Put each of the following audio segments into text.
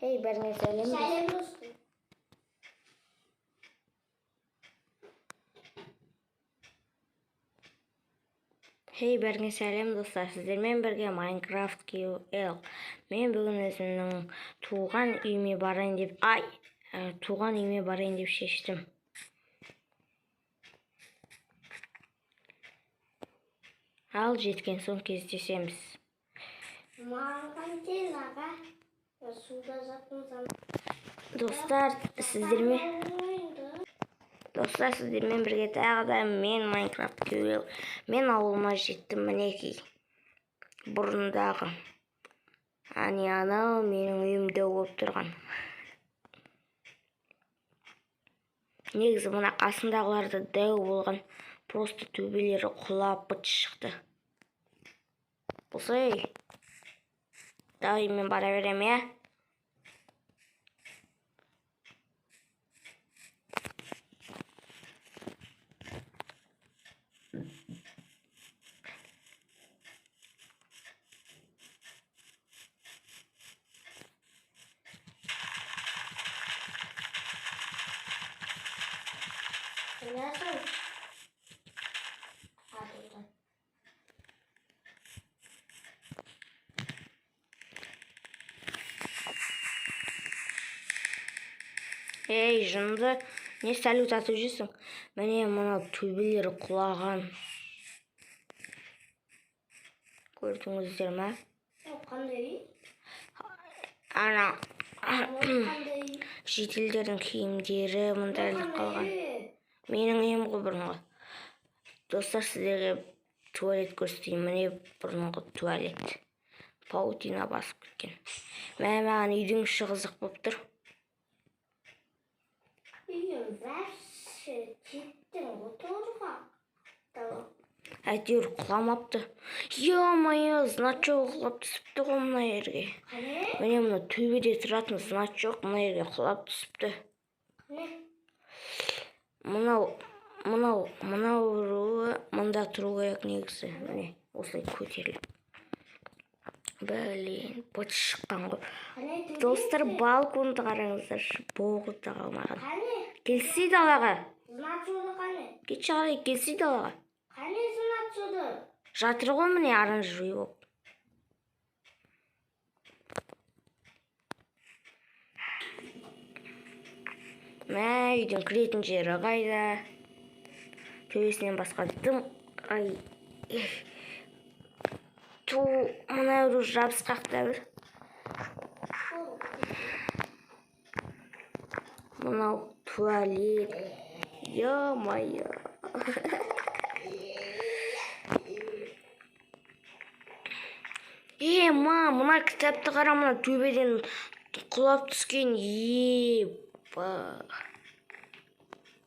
Hey, бәріңе сәлем. Сәлем достым. Hey, бәріңе сәлем достар. Сіздермен бірге Minecraft QL. Мен бүгін өзімнің туған үйіме барайын деп шештім. Ал жеткен соң кездесеміз. Маған тез аға. Суда жатыңыз. Достар, сіздермен бірге тағы да мен Minecraft QL. Мен ауылыма жеттім, мінекей. Бұрындағы. Анау менің үйімде болып тұрған. Негізі мына қасындағыларды дәу болған. Просто төбелері құлап быт шықты. Болсай. Давай мен бара берем, я? Ей, жынды, не салют атып жүрсің? Міне мына төбелері құлаған. Көрдіңіздер ме? Қандай? Ана Қандай? шетелдердің киімдері мұндайлық қалған. Менің үйім ғой бұрынғы. Достар, сіздерге туалет көрсетейін. Міне бұрынғы туалет. Паутина басып кеткен. Маған үйдің іші қызық болып тұр. Үйім вәрші кеттің отырға. Әйтеуір құламапты. Е-мое, значок құлап түсіпті ғой мына жерге. Міне мұны төбеде тұратын значок мына жерге құлап түсіпті. Мынау руы мұнда тұру керек негізі. Міне осылай көтеріліп. Блин, бұт шыққан ғой. Достар, балконды қараңыздар. Боғы да қалмаған. Келсей далаға. Значоды қане? Кетші қарай, келсей далаға. Қане значоды? Жатыр ғой міне оранжевый болып. Мә, үйдің кіретін жері қайда? Төбесінен басқа дым. Ай. Ту, мына өрі жабысқақта бір. Мынау туалет. Е-мое. Мына кітапты қара, мына төбеден құлап түскен.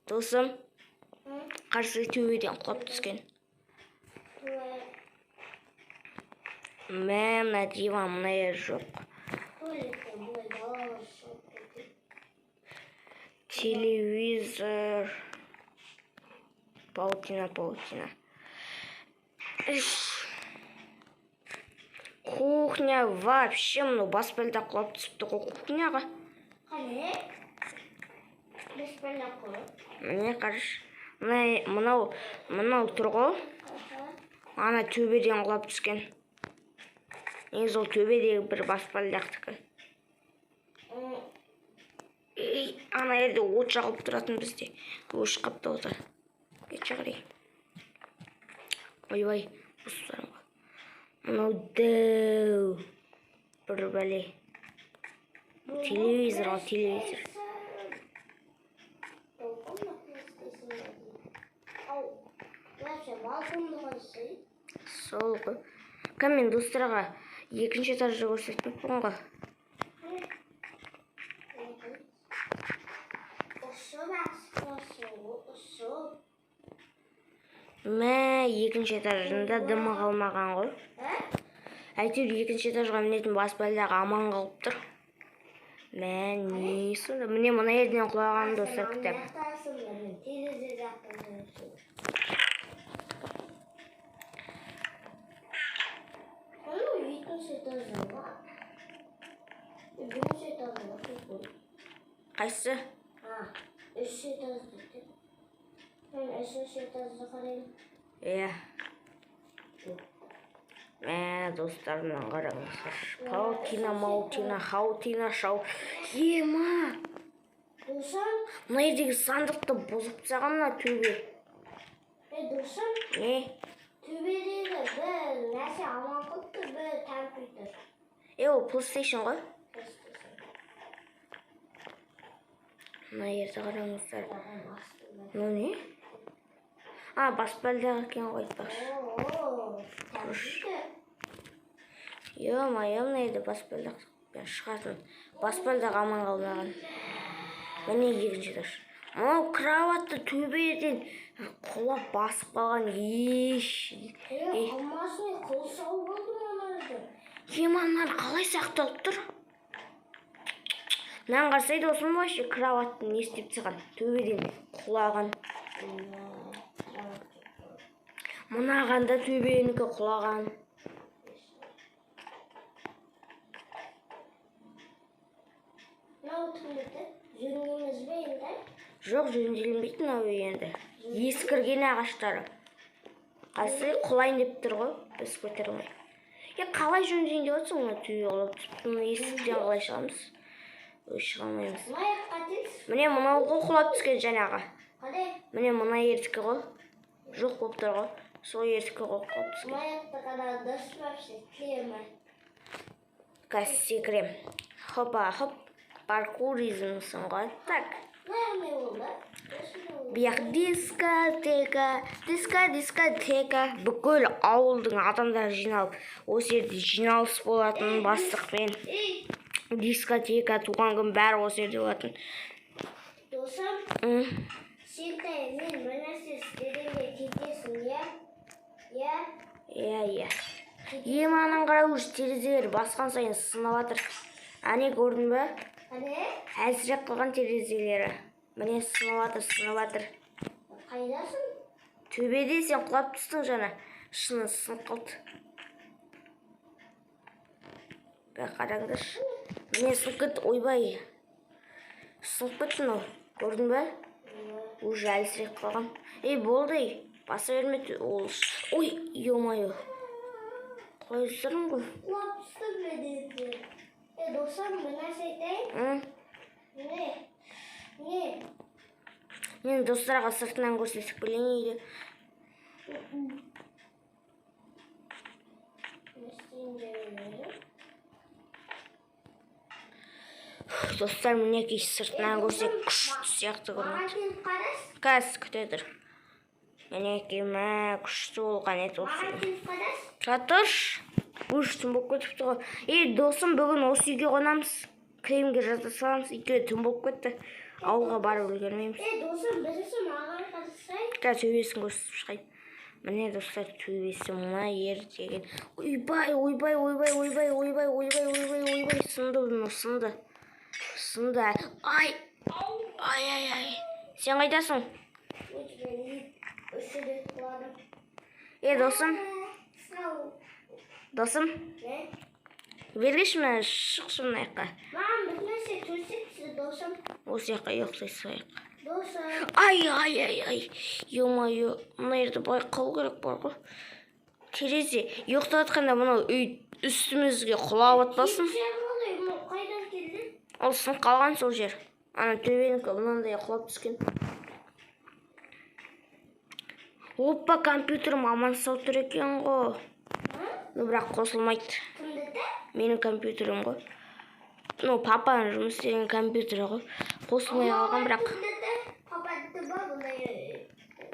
Досым, қарсы төбеден құлап түскен. Мына диван, мына ер жоқ. Телевизор. Паутина. Кухня вообще мұны баспалда құлап түсіпті ғой кухняға. Қане? Баспалда құлап? Міне қарыш. Мынау тұр ғой. Ана төбеден құлап түскен. Негізі ол төбедегі бір баспалдақтікі. Ана жерде от жағылып тұратын бізде. Өш қапты оты. Кетші қарай. Ой, ұстарым. Мынау дәу. Бір бәле. Телевизор. Сол ғой. Мен достарға екінші этажды көрсетпеппін ғой. Мә, екінші этажында дымы қалмаған ғой. Әйтеуір екінші этажға мінетін баспалдағы аман қалып тұр. Мә, не сонда? Міне мына жерден құлаған достар кітап. Қайсы? Үш этажды. Мен үшінші этажды қараймын. Иә. Достарымнан қараңыздар. Паутина, маутина, хаутина, шау. Ема! Досым, Мына жердегі сандықты бұзып тастаған мына төбе. досым, Не? төбедегі бір нәрсе аман қылыпты, бір компьютер. Ол PlayStation ғой. Мына жерде қараңыздар. Ну не? Баспалдағы екен ғой айтпақшы. Компьютер. Ё-моё, мына жерде баспалдақпен шығатын. Баспалдағы аман қалмаған. Міне екінші этаж. Мынау кроватты төбеден құлап басып қалған Алмасың қыл сау болды мыналарды. Мынаны қалай сақталып тұр? Мынаны қарасайды осы ма вообще кроваттың не істеп тастаған? Төбеден құлаған. Мынаған да төбенікі құлаған. Мынау түнді жөндейміз бе енді? Жоқ, жөнделмейді мынау енді. Ескірген ағаштары. Қасы құлайын деп тұр ғой, біз көтере алмай. Қалай жөндейін деп отырсың мына төбе құлап түсіп, мына есіктен қалай шығамыз? Шыға алмаймыз. Міне мынау ғой құлап түскен жаңағы. Міне мына ердікі ғой. Жоқ болып тұр ғой. Сол ердікі ғой құлап түскен. Маяқты қана дұрыспапшы, клемі. Қазір секірем. Хопа, хоп. Паркуризмсың ғой. Так. Не болды? Бияқ дискотека. Бүкіл ауылдың адамдары жиналып, осы жерде жиналыс болатын бастықпен. Дискотека, туған күн бәрі осы жерде болатын. Досым, сентай мен бір нәрсе істегенде кетесің, иә? Иә. Еманын қара өш терезелер басқан сайын сынып жатыр. Әне көрдің бе? Әлсірек қылған терезелері. Міне сынып жатыр. Қайдасың? Төбеде сен құлап түстің жаңа. Шыны сынып қалды. Қараңдаршы. Міне сынып кетті, ойбай. Сынып кетті мынау. Көрдің бе? Уже әлсірек қалған. Болды. Баса берме. Ой, ё-моё. Қойсырың ғой. Құлап түстім бе? Досым, бір нәрсе айтайын? Не? Мен достарға сыртынан көрсетіп келейін үйде. Достар, мінекей сыртынан көрсек күшті сияқты көрінеді. Қазір күте тұр. Мінекей күшті болған ет осы. Жатыр. Түн болып кетіпті ғой. Досым, бүгін осы үйге қонамыз. Кремге жата саламыз. Үйге түн болып кетті. Ауылға барып үлгермейміз. Досым, бірісі маған қатысай. Төбесін көрсетіп шығайын. Міне достар, төбесі мына ер деген. Ойбай. Сынды. Ай. Сен қайдасың? Досым. Бергеш мына шықшы мына жаққа. Маған бір нәрсе көрсетші, досым. Осы жаққа ұйықтайсың аяққа. Досым. Ай. Ё-моё, мына жерде байқау керек бар ғой. Терезе ұйықтап жатқанда мынау үй үстімізге құлап атпасын. Қайдан келді? Ол сынып қалған сол жер. Ана төбенікі мынандай құлап түскен. Опа, компьютерім аман сау тұр екен ғой. Бірақ қосылмайды. Менің компьютерім ғой. Папаның жұмыс істеген компьютері ғой. Қосылмай қалған бірақ.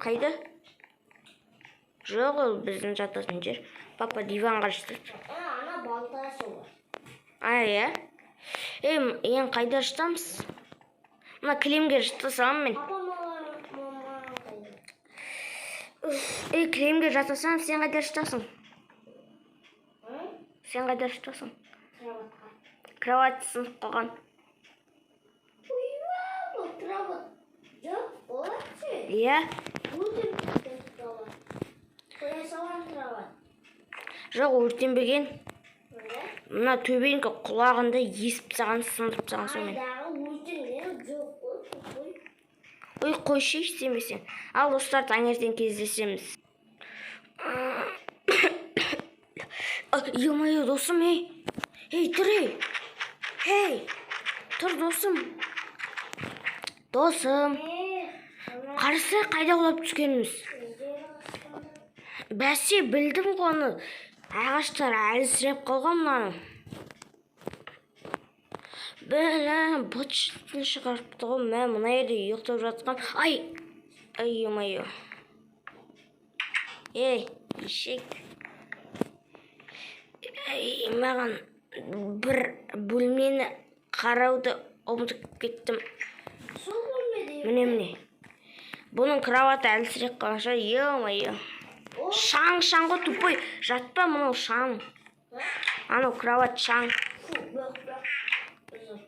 Қайда? Жоқ, ол біздің жататын жер. Папа диванға жатады. Ана балтасы бар. Иә? Ең қайда жатамыз? Мына кілемге жата салам мен. Кілемге жата салам, сен қайда жатасың? Сен қайда жатасың? Кровать сынып қалған. Бұл кровать. Жоқ, болады. Иә? Қоя салам кровать. Жоқ, өртенбеген. Мына төбенікі құлағында есіп тастаған, сындырып тастаған сонымен. Ой, қойшы істемесең. Ал достар, таңертең кездесеміз. Ё-моё, досым, ей. Ей, тұр, ей. Ей, тұр, досым. Досым. Қарсы қайда құлап түскеніміз? Бәсе, білдім ғоны. Ағаштар әлсіреп қалған мұнаның. Бәлем, бұтшытын шығарыпты ғой. Мен мұна еді ұйықтап жатқан. Ай, ё-моё. Ей, ешек. Маған бір бөлмені қарауды ұмытып кеттім. Сол бөлмеде. Міне. Бұның кроваты әлсіреп қалғанша, ё-моё. Шаң ғой, тупой. Жатпа мұнау шаң. Анау кроват шаң.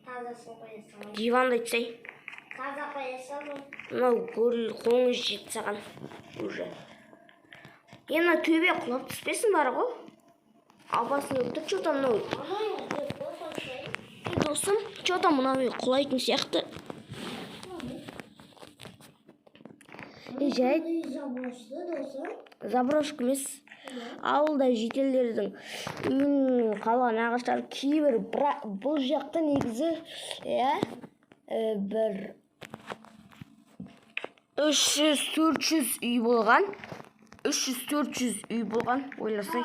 Тазасын қоя салам. Диванды айтсай. Таза қоя салам. Мынау қоңыз жетті саған. Уже. Ена төбе құлап түспесін бар ғой. Абасын өттір, что-то мынау. Досым, что-то мынау құлайтын сияқты. Жайт. Заброшка емес. Ауылда жителдердің үйінің қалған ағаштар кейбір, бұл жақта негізі бір 300-400 үй болған. 300-400 үй болған, ойласай.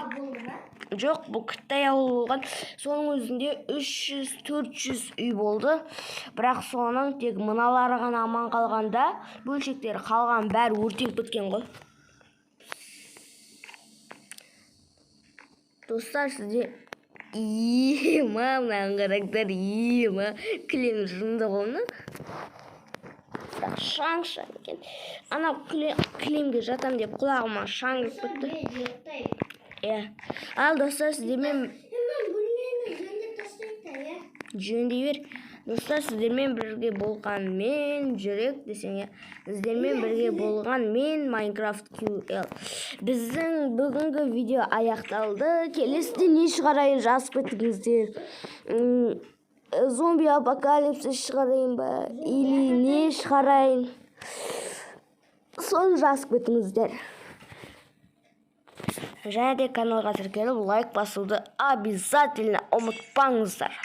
Жоқ, бұл Қытай ауыл болған. Соның өзінде 300-400 үй болды. Бірақ соның тек мыналары ғана аман қалғанда, бөлшектері қалған бәрі өртеніп кеткен ғой. Достар, сізде мынаған қараңдар, кілем жынды ғоны. Шаң екен. Ана кілемге жатам деп құлағыма шаң кетті. Ал достар, сіздермен жөндей бер. Достар, сіздермен бірге болған мен жүрек десең, сіздермен бірге болған мен Minecraft QL. Біздің бүгінгі видео аяқталды. Келесіде не шығарайын жазып кетіңіздер. Зомби апокалипсис шығарайын ба? Или не шығарайын? Соны жазып кетіңіздер. Және де каналға тіркеліп лайк басуды обязательно ұмытпаңыздар.